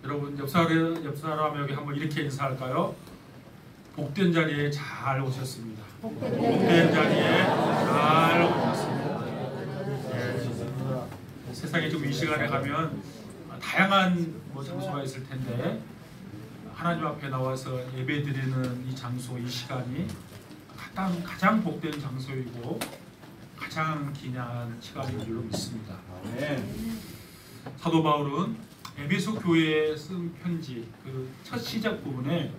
여러분 옆 사람에게 한번 이렇게 인사할까요? 복된 자리에 잘 오셨습니다. 복된 자리에 잘 오셨습니다. 세상에 좀 이 시간에 가면 다양한 장소가 있을 텐데 하나님 앞에 나와서 예배드리는 이 장소, 이 시간이 가장 복된 장소이고 가장 기념한 시간인 줄로 믿습니다. 사도 바울은 에베소 교회에 쓴 편지 그 첫 시작 부분에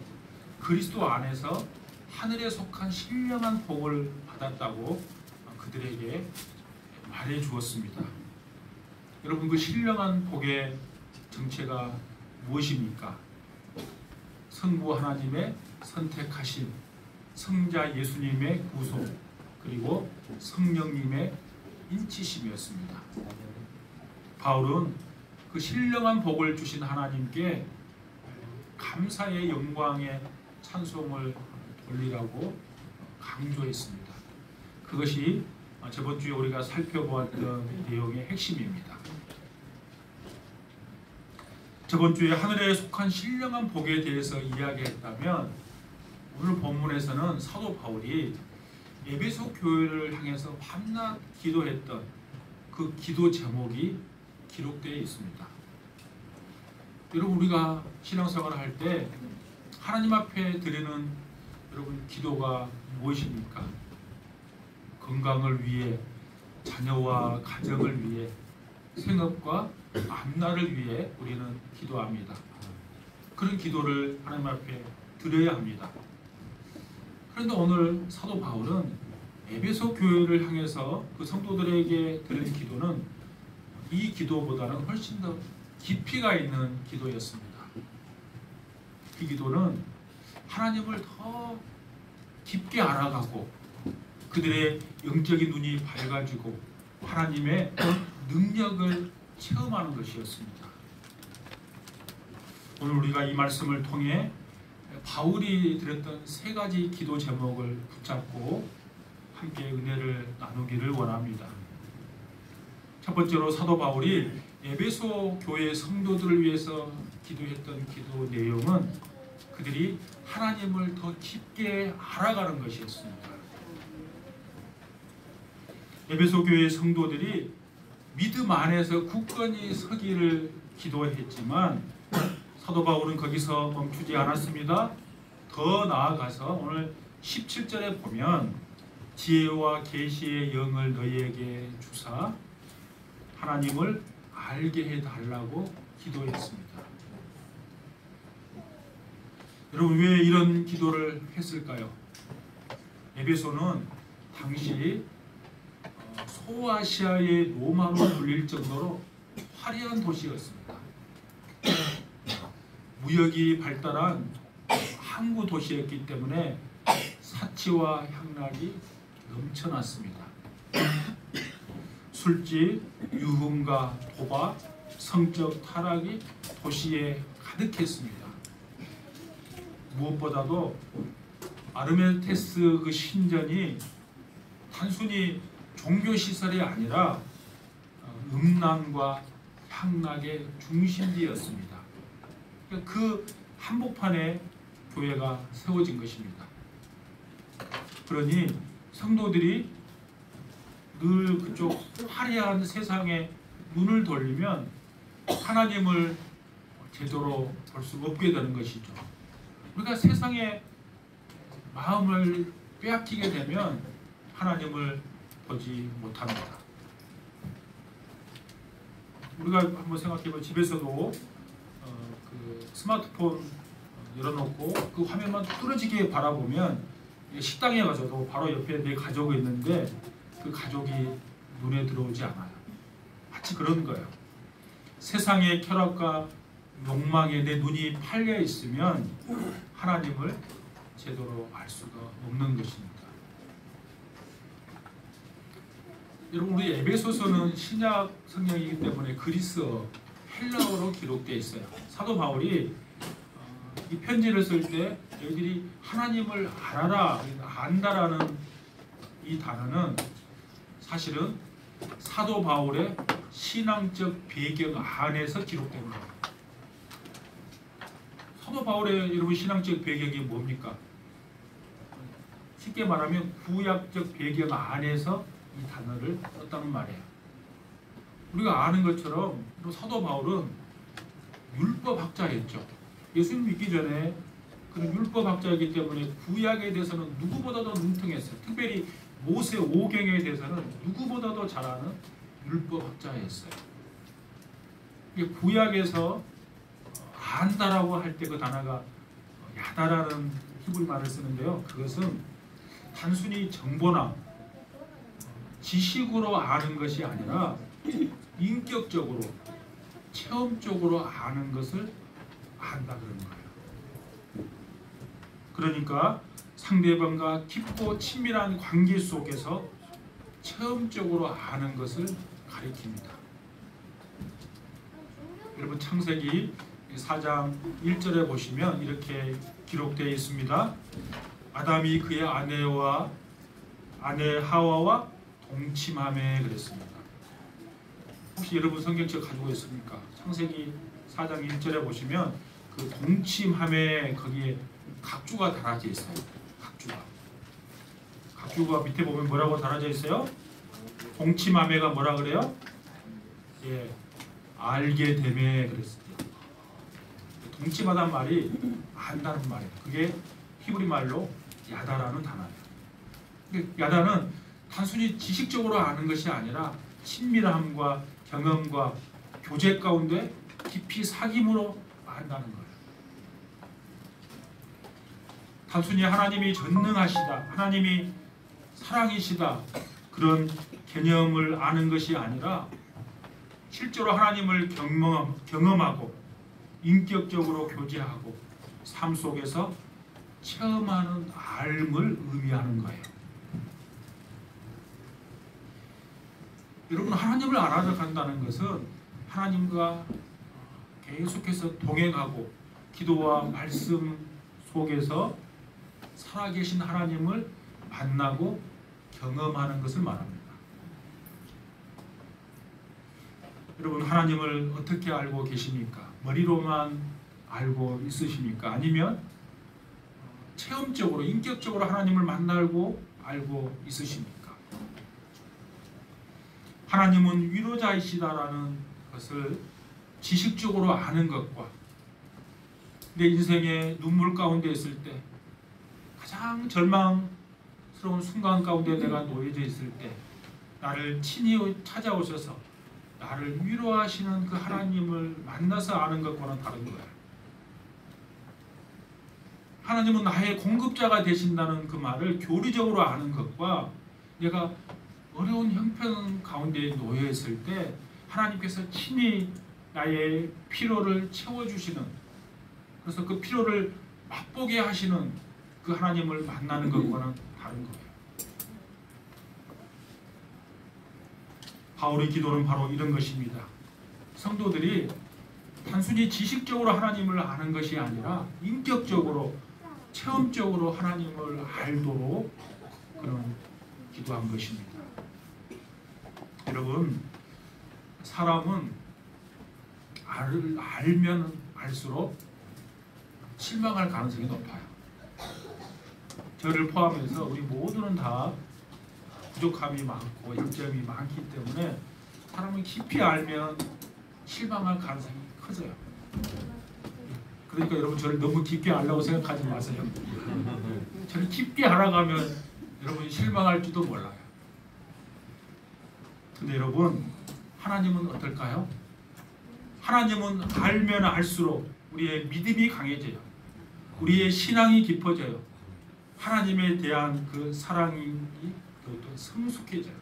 그리스도 안에서 하늘에 속한 신령한 복을 받았다고 그들에게 말해 주었습니다. 여러분, 그 신령한 복의 정체가 무엇입니까? 성부 하나님의 선택하심, 성자 예수님의 구속, 그리고 성령님의 인치심이었습니다. 바울은 그 신령한 복을 주신 하나님께 감사의 영광의 찬송을 돌리라고 강조했습니다. 그것이 저번 주에 우리가 살펴보았던 내용의 핵심입니다. 저번 주에 하늘에 속한 신령한 복에 대해서 이야기했다면 오늘 본문에서는 사도 바울이 에베소 교회를 향해서 밤낮 기도했던 그 기도 제목이 기록되어 있습니다. 여러분, 우리가 신앙생활을 할 때 하나님 앞에 드리는 여러분 기도가 무엇입니까? 건강을 위해, 자녀와 가정을 위해, 생업과 앞날을 위해 우리는 기도합니다. 그런 기도를 하나님 앞에 드려야 합니다. 그런데 오늘 사도 바울은 에베소 교회를 향해서 그 성도들에게 드린 기도는 이 기도보다는 훨씬 더 깊이가 있는 기도였습니다. 그 기도는 하나님을 더 깊게 알아가고 그들의 영적인 눈이 밝아지고 하나님의 능력을 체험하는 것이었습니다. 오늘 우리가 이 말씀을 통해 바울이 드렸던 세 가지 기도 제목을 붙잡고 함께 은혜를 나누기를 원합니다. 첫 번째로 사도 바울이 에베소 교회 성도들을 위해서 기도했던 기도 내용은 그들이 하나님을 더 깊게 알아가는 것이었습니다. 에베소 교회 성도들이 믿음 안에서 굳건히 서기를 기도했지만 사도 바울은 거기서 멈추지 않았습니다. 더 나아가서 오늘 17절에 보면 지혜와 계시의 영을 너희에게 주사 하나님을 알게 해달라고 기도했습니다. 여러분, 왜 이런 기도를 했을까요? 에베소는 당시 소아시아의 로마로 불릴 정도로 화려한 도시였습니다. 무역이 발달한 항구 도시였기 때문에 사치와 향락이 넘쳐났습니다. 술집, 유흥과 도박, 성적 타락이 도시에 가득했습니다. 무엇보다도 아르메테스 그 신전이 단순히 종교시설이 아니라 음란과 향락의 중심지였습니다. 그 한복판에 교회가 세워진 것입니다. 그러니 성도들이 늘 그쪽 화려한 세상에 눈을 돌리면 하나님을 제대로 볼 수 없게 되는 것이죠. 우리가 세상에 마음을 빼앗기게 되면 하나님을 보지 못합니다. 우리가 한번 생각해보면 집에서도 그 스마트폰 열어놓고 그 화면만 뚫어지게 바라보면 식당에 가서도 바로 옆에 내 가족이 있는데 그 가족이 눈에 들어오지 않아요. 마치 그런 거예요. 세상의 쾌락과 욕망에 내 눈이 팔려 있으면 하나님을 제대로 알 수가 없는 것입니다. 여러분, 우리 에베소서는 신약 성경이기 때문에 그리스어, 헬라어로 기록되어 있어요. 사도 바울이 이 편지를 쓸 때 너희들이 하나님을 알아라, 안다라는 이 단어는 사실은 사도 바울의 신앙적 배경 안에서 기록된 겁니다. 사도 바울의 여러분 신앙적 배경이 뭡니까? 쉽게 말하면 구약적 배경 안에서 이 단어를 썼다는 말이에요. 우리가 아는 것처럼 사도 바울은 율법학자였죠. 예수님 믿기 전에 그런 율법학자이기 때문에 구약에 대해서는 누구보다도 능통했어요. 특별히 모세 오경에 대해서는 누구보다도 잘 아는 율법학자였어요. 구약에서 안다라고 할 때 그 단어가 야다라는 히브리 말을 쓰는데요. 그것은 단순히 정보나 지식으로 아는 것이 아니라 인격적으로 체험적으로 아는 것을 안다 그런 거예요. 그러니까 상대방과 깊고 친밀한 관계 속에서 체험적으로 아는 것을 가리킵니다. 여러분 창세기 4장 1절에 보시면 이렇게 기록되어 있습니다. 아담이 그의 아내 하와와 동침하매 그랬습니다. 혹시 여러분 성경책 가지고 있습니까? 창세기 4장 1절에 보시면 그 동침하매 거기에 각주가 달아져 있어요. 각주가 밑에 보면 뭐라고 달아져 있어요? 동침하매가 뭐라 그래요? 예, 알게 되매 그랬습니다. 동침하다는 말이 안다는 말이에요. 그게 히브리 말로 야다라는 단어예요. 야다는 단순히 지식적으로 아는 것이 아니라 친밀함과 경험과 교제 가운데 깊이 사귐으로 안다는 거예요. 단순히 하나님이 전능하시다, 하나님이 사랑이시다 그런 개념을 아는 것이 아니라 실제로 하나님을 경험하고 인격적으로 교제하고 삶 속에서 체험하는 삶을 의미하는 거예요. 여러분 하나님을 알아간다는 것은 하나님과 계속해서 동행하고 기도와 말씀 속에서 살아계신 하나님을 만나고 경험하는 것을 말합니다. 여러분 하나님을 어떻게 알고 계십니까? 머리로만 알고 있으십니까? 아니면 체험적으로 인격적으로 하나님을 만나고 알고 있으십니까? 하나님은 위로자이시다라는 것을 지식적으로 아는 것과 내 인생의 눈물 가운데 있을 때 가장 절망스러운 순간 가운데 내가 놓여져 있을 때 나를 친히 찾아오셔서 나를 위로하시는 그 하나님을 만나서 아는 것과는 다른 거야. 하나님은 나의 공급자가 되신다는 그 말을 교리적으로 아는 것과 내가 어려운 형편 가운데 놓여 있을 때 하나님께서 친히 나의 필요를 채워주시는, 그래서 그 필요를 맛보게 하시는 그 하나님을 만나는 것과는 다른 거예요. 바울의 기도는 바로 이런 것입니다. 성도들이 단순히 지식적으로 하나님을 아는 것이 아니라 인격적으로 체험적으로 하나님을 알도록 그런 기도한 것입니다. 여러분 사람은 알면 알수록 실망할 가능성이 높아요. 저를 포함해서 우리 모두는 다 부족함이 많고 약점이 많기 때문에 사람은 깊이 알면 실망할 가능성이 커져요. 그러니까 여러분 저를 너무 깊게 알라고 생각하지 마세요. 저를 깊게 알아가면 여러분이 실망할지도 몰라요. 근데 여러분 하나님은 어떨까요? 하나님은 알면 알수록 우리의 믿음이 강해져요. 우리의 신앙이 깊어져요. 하나님에 대한 그 사랑이 또 성숙해져요.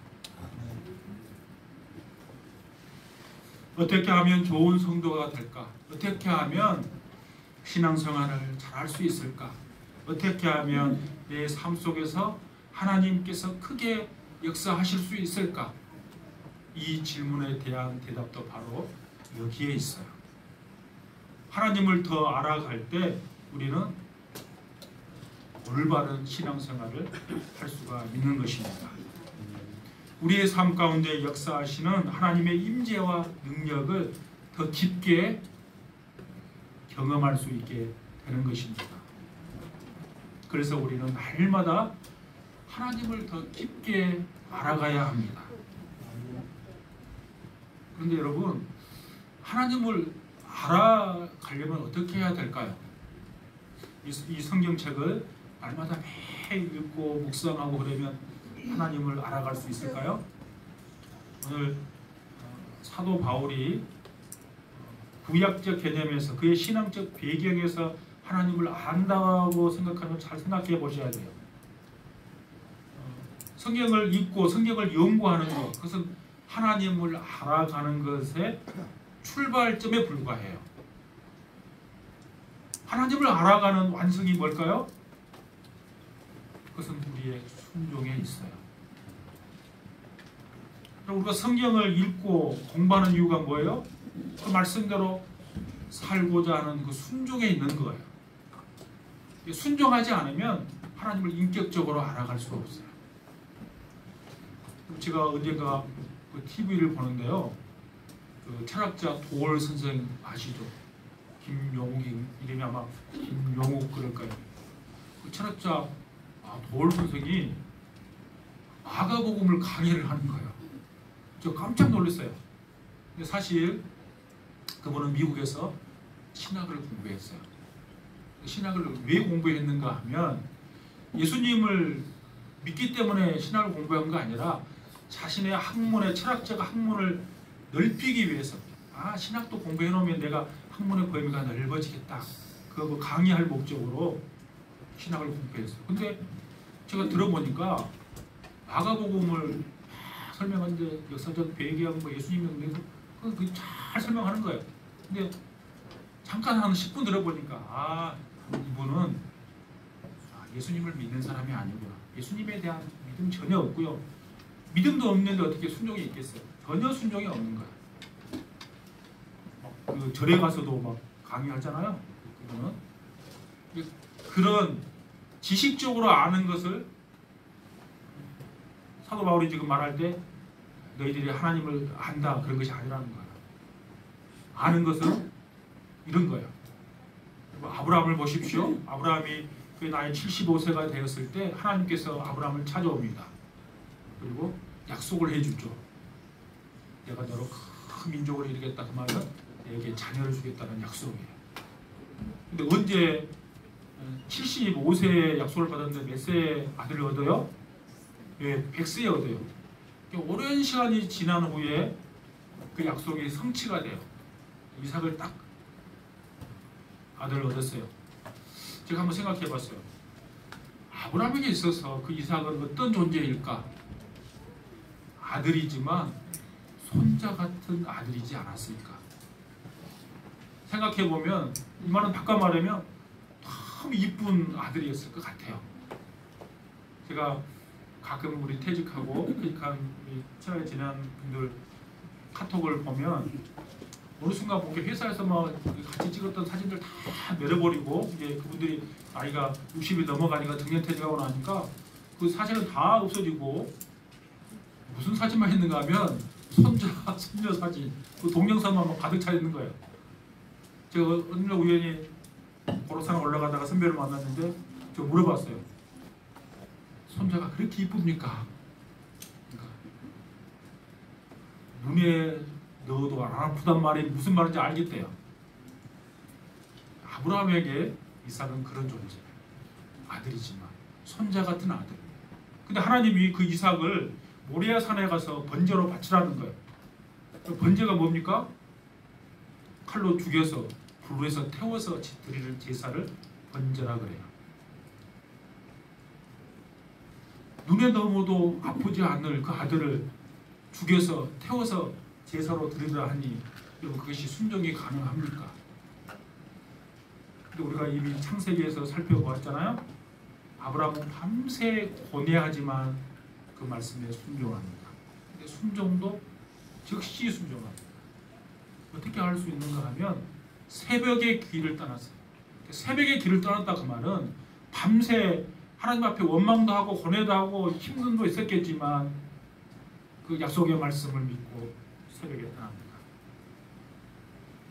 어떻게 하면 좋은 성도가 될까? 어떻게 하면 신앙생활을 잘할 수 있을까? 어떻게 하면 내 삶 속에서 하나님께서 크게 역사하실 수 있을까? 이 질문에 대한 대답도 바로 여기에 있어요. 하나님을 더 알아갈 때 우리는 올바른 신앙생활을 할 수가 있는 것입니다. 우리의 삶 가운데 역사하시는 하나님의 임재와 능력을 더 깊게 경험할 수 있게 되는 것입니다. 그래서 우리는 날마다 하나님을 더 깊게 알아가야 합니다. 그런데 여러분, 하나님을 알아가려면 어떻게 해야 될까요? 이 성경책을 날마다 매일 읽고 묵상하고 그러면 하나님을 알아갈 수 있을까요? 오늘 사도 바울이 구약적 개념에서 그의 신앙적 배경에서 하나님을 안다고 생각하는 걸 잘 생각해 보셔야 돼요. 성경을 읽고 성경을 연구하는 것, 그것은 하나님을 알아가는 것의 출발점에 불과해요. 하나님을 알아가는 완성이 뭘까요? 그것은 우리의 순종에 있어요. 우리가 성경을 읽고 공부하는 이유가 뭐예요? 그 말씀대로 살고자 하는 그 순종에 있는 거예요. 순종하지 않으면 하나님을 인격적으로 알아갈 수가 없어요. 제가 언젠가 그 TV를 보는데요, 그 철학자 도월 선생 아시죠? 김용욱, 이름이 아마 김용욱 그럴까요? 그 철학자 도월 선생이 마가복음을 강의를 하는 거예요. 저 깜짝 놀랐어요. 근데 사실 그분은 미국에서 신학을 공부했어요. 신학을 왜 공부했는가 하면 예수님을 믿기 때문에 신학을 공부한 거 아니라 자신의 학문의 철학적 학문을 넓히기 위해서 신학도 공부해 놓으면 내가 학문의 범위가 넓어지겠다. 그거 강의할 목적으로 신학을 공부했어요. 근데 제가 들어보니까 마가복음을 설명하는데 역사적 배경, 예수님의 그 잘 설명하는 거예요. 근데 잠깐 한 10분 들어보니까 이분은 예수님을 믿는 사람이 아니구나. 예수님에 대한 믿음 전혀 없고요. 믿음도 없는데 어떻게 순종이 있겠어요? 전혀 순종이 없는 거예요. 그 절에 가서도 막 강의하잖아요. 그거는 그런 지식적으로 아는 것을 사도 바울이 지금 말할 때 너희들이 하나님을 안다 그런 것이 아니라는 거예요. 아는 것은 이런 거예요. 아브라함을 보십시오. 아브라함이 그 나이 75세가 되었을 때 하나님께서 아브라함을 찾아옵니다. 그리고 약속을 해주죠. 내가 너로 큰 민족을 이루겠다. 그 말은 내게 자녀를 주겠다는 약속이에요. 근데 언제 75세에 약속을 받았는데 몇 세에 아들을 얻어요? 예, 100세에 얻어요. 오랜 시간이 지난 후에 그 약속이 성취가 돼요. 이삭을 딱 아들을 얻었어요. 제가 한번 생각해 봤어요. 아브라함에게 있어서 그 이삭은 어떤 존재일까? 아들이지만 손자 같은 아들이지 않았을까? 생각해 보면 이 말은 바꿔 말하면 참 이쁜 아들이었을 것 같아요. 제가 가끔 우리 퇴직하고 퇴직한 우리 친하게 지낸 분들 카톡을 보면 어느 순간 보게 회사에서 막 같이 찍었던 사진들 다 내려버리고 이제 그분들이 나이가 60이 넘어가니까 정년퇴직하고 나니까 그 사진은 다 없어지고 무슨 사진만 있는가 하면 손자, 손녀 사진, 그 동영상만 막 가득 차 있는 거예요. 제가 어느 날 우연히 고로산 올라가다가 선배를 만났는데 제가 물어봤어요. 손자가 그렇게 이쁩니까? 그러니까 눈에 넣어도 안 아프단 말이 무슨 말인지 알겠대요. 아브라함에게 이삭은 그런 존재예요. 아들이지만 손자 같은 아들. 근데 하나님이 그 이삭을 모리아 산에 가서 번제로 바치라는 거예요. 번제가 뭡니까? 칼로 죽여서 불에서 태워서 드리는 제사를 번제라 그래요. 눈에 넣어도 아프지 않을 그 아들을 죽여서 태워서 제사로 드리라 하니 여러분 그것이 순종이 가능합니까? 근데 우리가 이미 창세기에서 살펴보았잖아요. 아브라함은 밤새 고뇌하지만 그 말씀에 순종합니다. 근데 순종도 즉시 순종합니다. 어떻게 할 수 있는가 하면 새벽의 길을 떠났어요. 새벽의 길을 떠났다 그 말은 밤새 하나님 앞에 원망도 하고 고뇌도 하고 힘듦도 있었겠지만 그 약속의 말씀을 믿고 새벽에 떠납니다.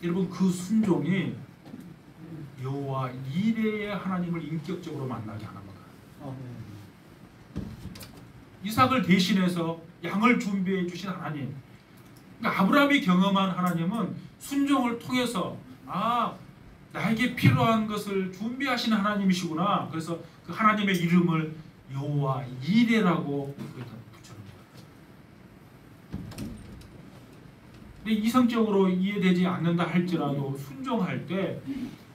여러분 그 순종이 여호와 이레의 하나님을 인격적으로 만나게 하는 거다. 이삭을 대신해서 양을 준비해 주신 하나님. 그러니까 아브라함이 경험한 하나님은 순종을 통해서 나에게 필요한 것을 준비하시는 하나님이시구나. 그래서 그 하나님의 이름을 여호와 이레라고 붙여놓은 거예요. 근데 이성적으로 이해되지 않는다 할지라도 순종할 때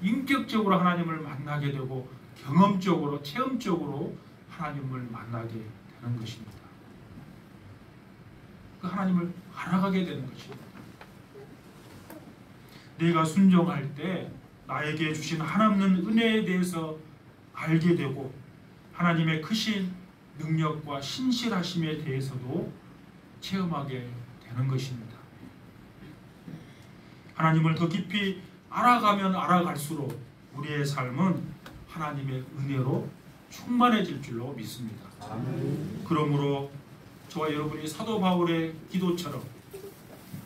인격적으로 하나님을 만나게 되고 경험적으로 체험적으로 하나님을 만나게 되는 것입니다. 그 하나님을 알아가게 되는 것입니다. 내가 순종할 때 나에게 주신 한없는 은혜에 대해서 알게 되고 하나님의 크신 능력과 신실하심에 대해서도 체험하게 되는 것입니다. 하나님을 더 깊이 알아가면 알아갈수록 우리의 삶은 하나님의 은혜로 충만해질 줄로 믿습니다. 그러므로 저와 여러분이 사도 바울의 기도처럼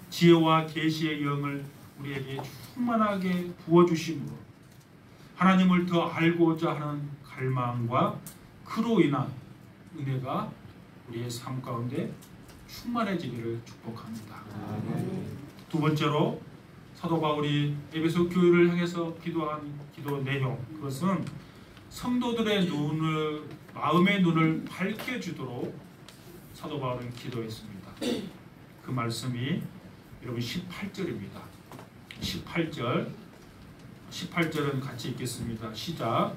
지혜와 계시의 영을 우리에게 충만하게 부어주심으로 하나님을 더 알고자 하는 갈망과 그로 인한 은혜가 우리의 삶 가운데 충만해지기를 축복합니다. 두 번째로 사도 바울이 에베소 교회를 향해서 기도한 기도 내용, 그것은 성도들의 마음의 눈을 밝혀주도록 사도 바울은 기도했습니다. 그 말씀이 여러분 18절입니다. 18절은 같이 읽겠습니다. 시작.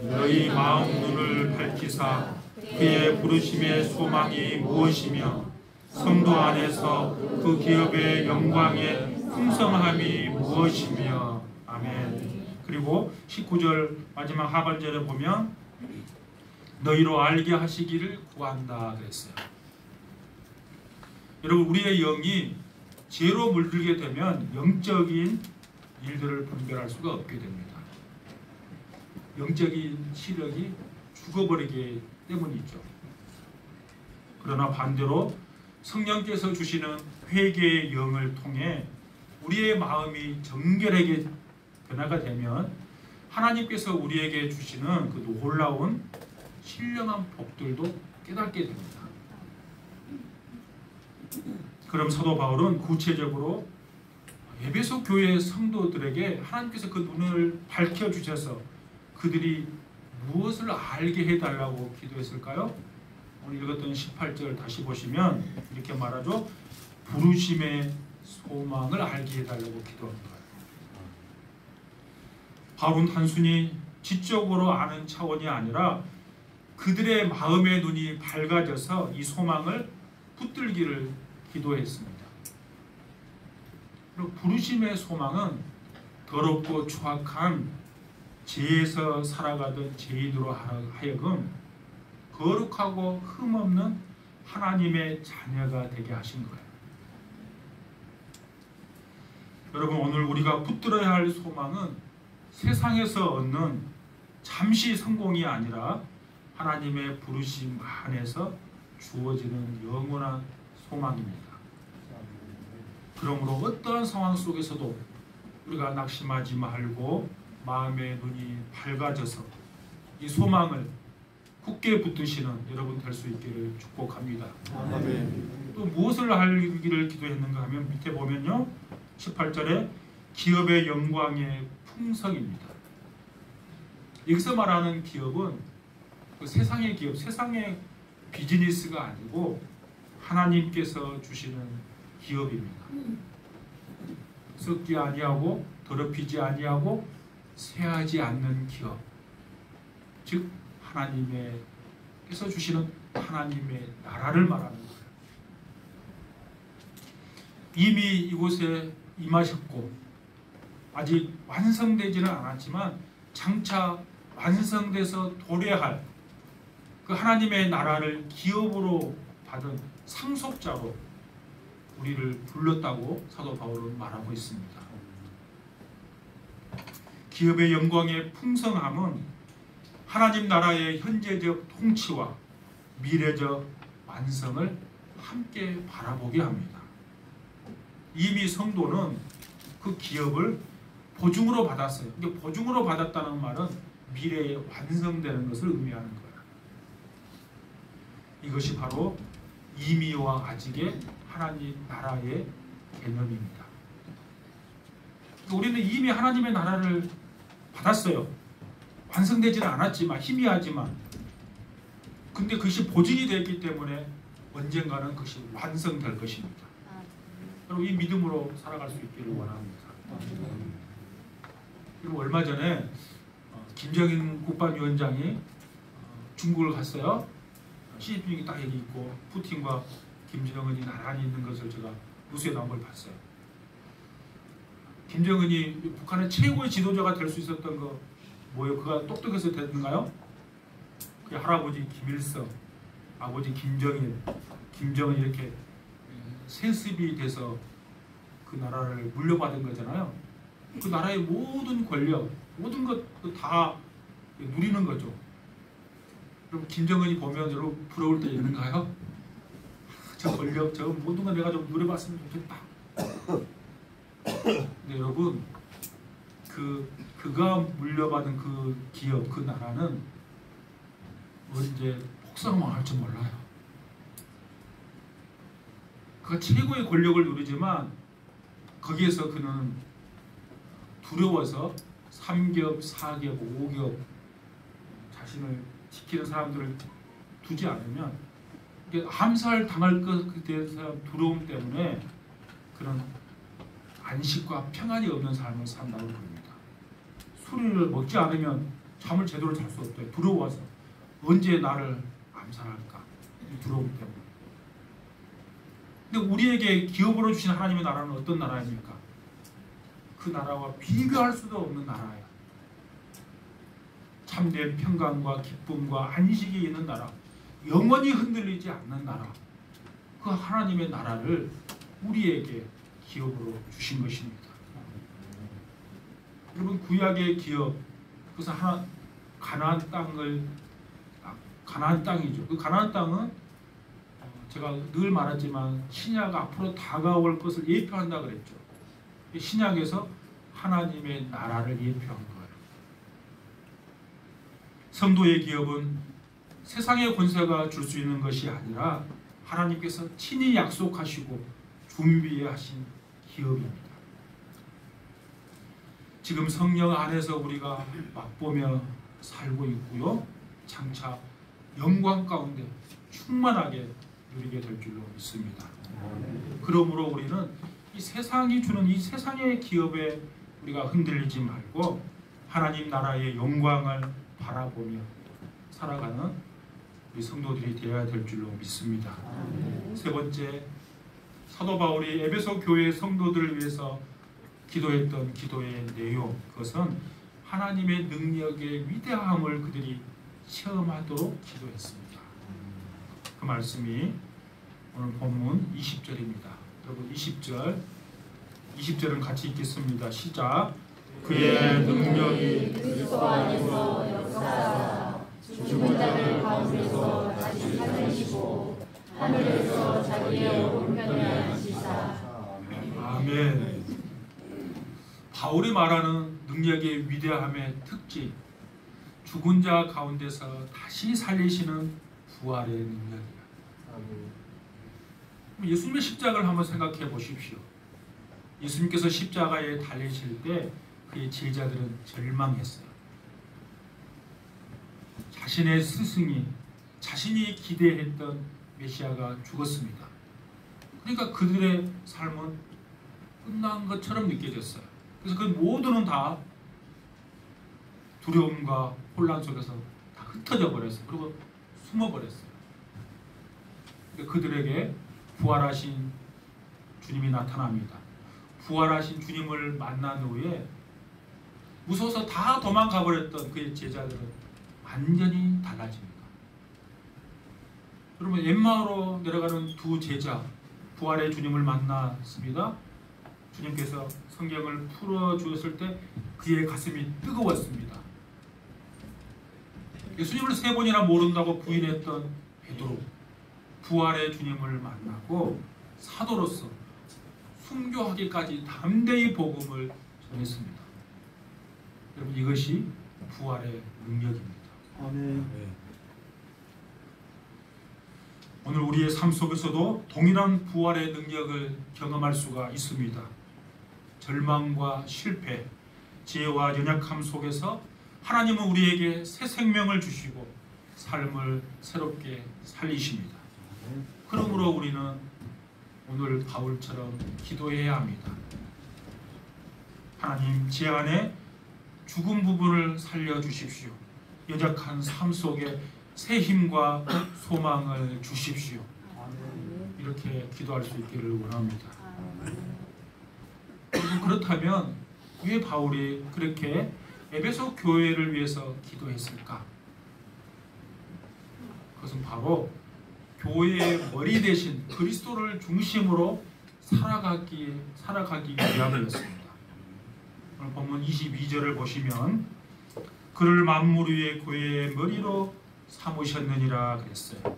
너희 마음 눈을 밝히사 그의 부르심의 소망이 무엇이며 성도 안에서 그 기업의 영광의 풍성함이 무엇이며. 아멘. 그리고 19절 마지막 하반절에 보면 너희로 알게 하시기를 구한다 그랬어요. 여러분, 우리의 영이 죄로 물들게 되면 영적인 일들을 분별할 수가 없게 됩니다. 영적인 시력이 죽어버리기 때문이죠. 그러나 반대로 성령께서 주시는 회개의 영을 통해 우리의 마음이 정결하게 변화가 되면 하나님께서 우리에게 주시는 그 놀라운 신령한 복들도 깨닫게 됩니다. 그럼 사도 바울은 구체적으로 에베소 교회 성도들에게 하나님께서 그 눈을 밝혀주셔서 그들이 무엇을 알게 해달라고 기도했을까요? 오늘 읽었던 18절 다시 보시면 이렇게 말하죠. 부르심의 소망을 알게 해달라고 기도한 거예요. 바울은 단순히 지적으로 아는 차원이 아니라 그들의 마음의 눈이 밝아져서 이 소망을 붙들기를 기도했습니다. 그리고 부르심의 소망은 더럽고 추악한 죄에서 살아가던 죄인으로 하여금 거룩하고 흠없는 하나님의 자녀가 되게 하신 거예요. 여러분, 오늘 우리가 붙들어야 할 소망은 세상에서 얻는 잠시 성공이 아니라 하나님의 부르심 안에서 주어지는 영원한 소망입니다. 그러므로 어떠한 상황 속에서도 우리가 낙심하지 말고 마음의 눈이 밝아져서 이 소망을 굳게 붙드시는 여러분 될 수 있기를 축복합니다. 아멘. 또 무엇을 하기를 기도했는가 하면 밑에 보면요, 18절에 기업의 영광의 풍성입니다. 여기서 말하는 기업은 그 세상의 기업, 세상의 비즈니스가 아니고 하나님께서 주시는 기업입니다. 썩지 아니하고 더럽히지 아니하고 쇠하지 않는 기업, 즉 하나님께서 주시는 하나님의 나라를 말하는 거예요. 이미 이곳에 임하셨고 아직 완성되지는 않았지만 장차 완성돼서 도래할 그 하나님의 나라를 기업으로 받은 상속자로 우리를 불렀다고 사도 바울은 말하고 있습니다. 기업의 영광의 풍성함은 하나님 나라의 현재적 통치와 미래적 완성을 함께 바라보게 합니다. 이미 성도는 그 기업을 보증으로 받았어요. 이게 보증으로 받았다는 말은 미래에 완성되는 것을 의미하는 거예요. 이것이 바로 이미와 아직의 하나님 나라의 개념입니다. 우리는 이미 하나님의 나라를 받았어요. 완성되지는 않았지만 희미하지만 근데 그것이 보증이 되었기 때문에 언젠가는 그것이 완성될 것입니다. 여러분 이 믿음으로 살아갈 수 있기를 원합니다. 그리고 얼마 전에 김정인 국방위원장이 중국을 갔어요. 시진핑이 딱 여기 있고 푸틴과 김정은이 나란히 있는 것을 제가 뉴스에 나온 걸 봤어요. 김정은이 북한의 최고의 지도자가 될 수 있었던 거 뭐예요? 그가 똑똑해서 됐는가요? 그 할아버지 김일성, 아버지 김정일, 김정은 이렇게 세습이 돼서 그 나라를 물려받은 거잖아요. 그 나라의 모든 권력, 모든 것 다 누리는 거죠. 그럼 김정은이 보면 여러분 부러울 때 있는가요? 저 권력, 저 모든 거 내가 좀 누려봤으면 좋겠다. 근데 여러분 그가 물려받은 그 기업, 그 나라는 언제 폭삭망할지 몰라요. 그가 최고의 권력을 누리지만 거기에서 그는 두려워서 3겹, 4겹, 5겹 자신을 지키는 사람들을 두지 않으면 암살 당할 것에 대해서 두려움 때문에 그런 안식과 평안이 없는 삶을 산다고 봅니다. 술을 먹지 않으면 잠을 제대로 잘 수 없대요. 두려워서 언제 나를 암살할까 두려움 때문에. 근데 우리에게 기업으로 주신 하나님의 나라는 어떤 나라입니까? 그 나라와 비교할 수도 없는 나라예요. 참된 평강과 기쁨과 안식이 있는 나라, 영원히 흔들리지 않는 나라, 그 하나님의 나라를 우리에게 기업으로 주신 것입니다. 여러분 구약의 기업, 그것은 가나안 땅이죠. 그 가나안 땅은 제가 늘 말하지만 신약 앞으로 다가올 것을 예표한다 그랬죠. 신약에서 하나님의 나라를 예표한 거예요. 성도의 기업은 세상의 권세가 줄 수 있는 것이 아니라 하나님께서 친히 약속하시고 준비하신 기업입니다. 지금 성령 안에서 우리가 맛보며 살고 있고요. 장차 영광 가운데 충만하게 누리게 될 줄로 믿습니다. 그러므로 우리는 이 세상이 주는 이 세상의 기업에 우리가 흔들리지 말고 하나님 나라의 영광을 바라보며 살아가는 우리 성도들이 되어야 될 줄로 믿습니다. 세 번째, 사도 바울이 에베소 교회 성도들을 위해서 기도했던 기도의 내용, 그것은 하나님의 능력의 위대함을 그들이 체험하도록 기도했습니다. 그 말씀이 오늘 본문 20절입니다. 여러분 20절은 같이 읽겠습니다. 시작. 그의 능력이 그리스도 안에서 역사하사 죽은 자들 가운데서 다시 살리시고 하늘에서 자기의 오른편에 앉히사. 아멘. 바울이 말하는 능력의 위대함의 특징, 죽은 자 가운데서 다시 살리시는 부활의 능력이야. 예수님의 십자가를 한번 생각해 보십시오. 예수님께서 십자가에 달리실 때 그의 제자들은 절망했어요. 자신의 스승이, 자신이 기대했던 메시아가 죽었습니다. 그러니까 그들의 삶은 끝난 것처럼 느껴졌어요. 그래서 그 모두는 다 두려움과 혼란 속에서 다 흩어져 버렸어요. 그리고 숨어버렸어요. 그들에게 부활하신 주님이 나타납니다. 부활하신 주님을 만난 후에 무서워서 다 도망가 버렸던 그의 제자들은 완전히 달라집니다. 여러분 엠마오로 내려가는 두 제자, 부활의 주님을 만났습니다. 주님께서 성경을 풀어주었을 때 그의 가슴이 뜨거웠습니다. 예수님을 3번이나 모른다고 부인했던 베드로, 부활의 주님을 만나고 사도로서 순교하기까지 담대히 복음을 전했습니다. 여러분, 이것이 부활의 능력입니다. 아멘. 오늘 우리의 삶 속에서도 동일한 부활의 능력을 경험할 수가 있습니다. 절망과 실패, 지혜와 연약함 속에서 하나님은 우리에게 새 생명을 주시고 삶을 새롭게 살리십니다. 그러므로 우리는 오늘 바울처럼 기도해야 합니다. 하나님, 제 안에 죽은 부분을 살려주십시오. 연약한 삶 속에 새 힘과 소망을 주십시오. 이렇게 기도할 수 있기를 원합니다. 그렇다면 왜 바울이 그렇게 에베소 교회를 위해서 기도했을까? 그것은 바로 교회의 머리 대신 그리스도를 중심으로 살아가기 위함이었습니다. 오늘 본문 22절을 보시면 그를 만물 위의 교회의 머리로 삼으셨느니라 그랬어요.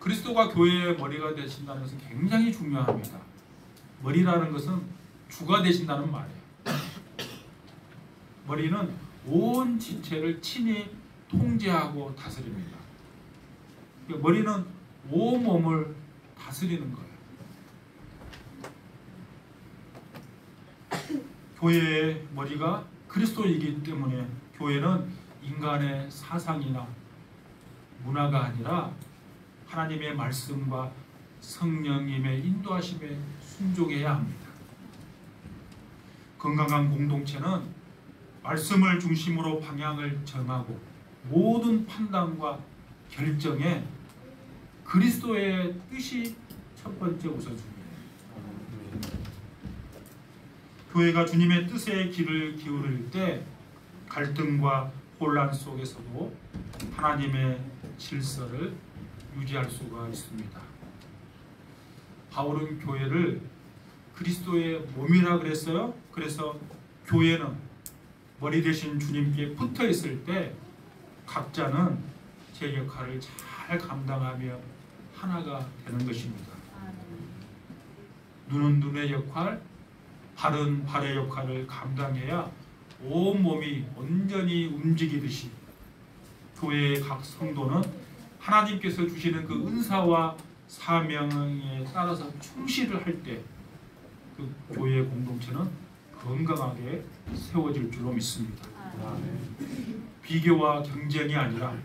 그리스도가 교회의 머리가 되신다는 것은 굉장히 중요합니다. 머리라는 것은 주가 되신다는 말이에요. 머리는 온 지체를 친히 통제하고 다스립니다. 머리는 온 몸을 다스리는 거예요. 교회의 머리가 그리스도이기 때문에 교회는 인간의 사상이나 문화가 아니라 하나님의 말씀과 성령님의 인도하심에 순종해야 합니다. 건강한 공동체는 말씀을 중심으로 방향을 정하고 모든 판단과 결정에 그리스도의 뜻이 첫 번째 우선순위예요. 교회가 주님의 뜻에 귀를 기울일 때 갈등과 혼란 속에서도 하나님의 질서를 유지할 수가 있습니다. 바울은 교회를 그리스도의 몸이라 그랬어요. 그래서 교회는 머리 대신 주님께 붙어 있을 때 각자는 제 역할을 잘 감당하며 하나가 되는 것입니다. 눈은 눈의 역할, 발은 발의 역할을 감당해야 온 몸이 온전히 움직이듯이 교회의 각 성도는 하나님께서 주시는 그 은사와 사명에 따라서 충실을 할 때 그 교회의 공동체는 건강하게 세워질 줄로 믿습니다. 비교와 경쟁이 아니라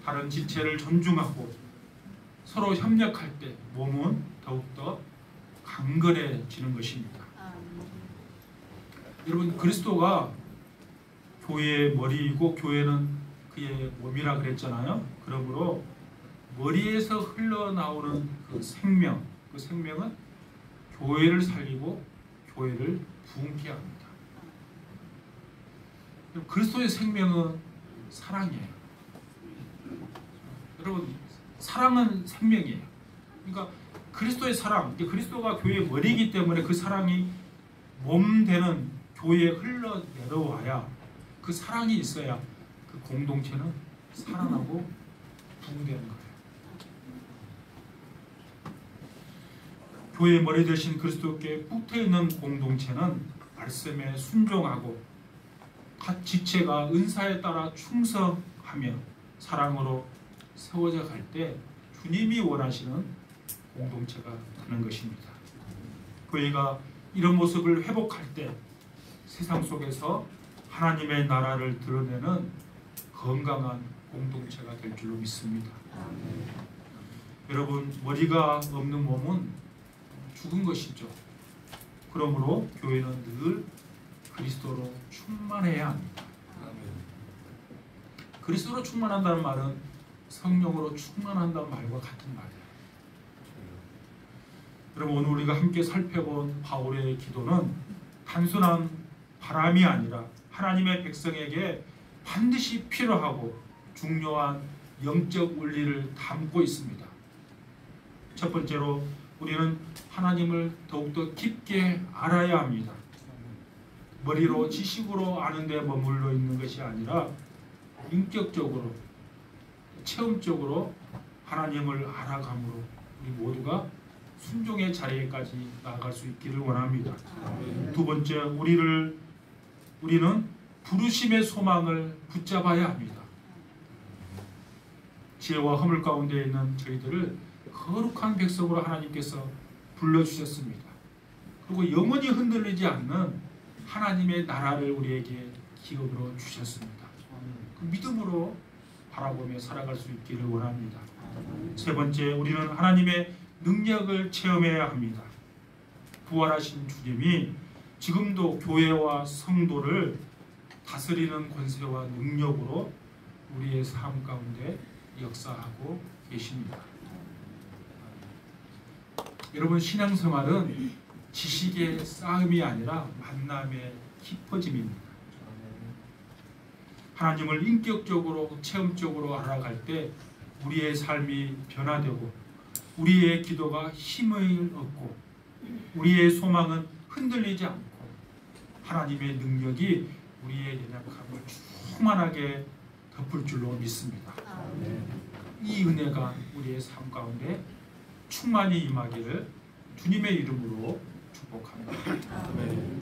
다른 지체를 존중하고 서로 협력할 때 몸은 더욱더 강건해지는 것입니다. 여러분, 그리스도가 교회의 머리이고 교회는 그의 몸이라 그랬잖아요. 그러므로 머리에서 흘러나오는 그 생명, 그 생명은 교회를 살리고 교회를 부흥케 합니다. 그리스도의 생명은 사랑이에요. 여러분, 사랑은 생명이에요. 그러니까 그리스도의 사랑, 그리스도가 교회의 머리이기 때문에 그 사랑이 몸 되는 교회에 흘러내려와야, 그 사랑이 있어야 그 공동체는 살아나고 부흥되는 거예요. 교회의 머리 대신 그리스도께 붙어있는 공동체는 말씀에 순종하고 각 지체가 은사에 따라 충성하며 사랑으로 세워져 갈 때 주님이 원하시는 공동체가 되는 것입니다. 교회가 이런 모습을 회복할 때 세상 속에서 하나님의 나라를 드러내는 건강한 공동체가 될 줄로 믿습니다. 여러분, 머리가 없는 몸은 죽은 것이죠. 그러므로 교회는 늘 그리스도로 충만해야 합니다. 그리스도로 충만한다는 말은 성령으로 충만한다는 말과 같은 말이에요. 여러분, 오늘 우리가 함께 살펴본 바울의 기도는 단순한 바람이 아니라 하나님의 백성에게 반드시 필요하고 중요한 영적 원리를 담고 있습니다. 첫 번째로 우리는 하나님을 더욱더 깊게 알아야 합니다. 머리로 지식으로 아는 데 머물러 있는 것이 아니라 인격적으로, 체험적으로 하나님을 알아감으로 우리 모두가 순종의 자리에까지 나아갈 수 있기를 원합니다. 두 번째, 우리는 부르심의 소망을 붙잡아야 합니다. 지혜와 허물 가운데 있는 저희들을 거룩한 백성으로 하나님께서 불러주셨습니다. 그리고 영원히 흔들리지 않는 하나님의 나라를 우리에게 기업으로 주셨습니다. 그 믿음으로 바라보며 살아갈 수 있기를 원합니다. 세 번째, 우리는 하나님의 능력을 체험해야 합니다. 부활하신 주님이 지금도 교회와 성도를 다스리는 권세와 능력으로 우리의 삶 가운데 역사하고 계십니다. 여러분, 신앙생활은 지식의 쌓음이 아니라 만남의 깊어짐입니다. 하나님을 인격적으로 체험적으로 알아갈 때 우리의 삶이 변화되고 우리의 기도가 힘을 얻고 우리의 소망은 흔들리지 않고 하나님의 능력이 우리의 연약함을 충만하게 덮을 줄로 믿습니다. 이 은혜가 우리의 삶 가운데 충만히 임하기를 주님의 이름으로 축복합니다.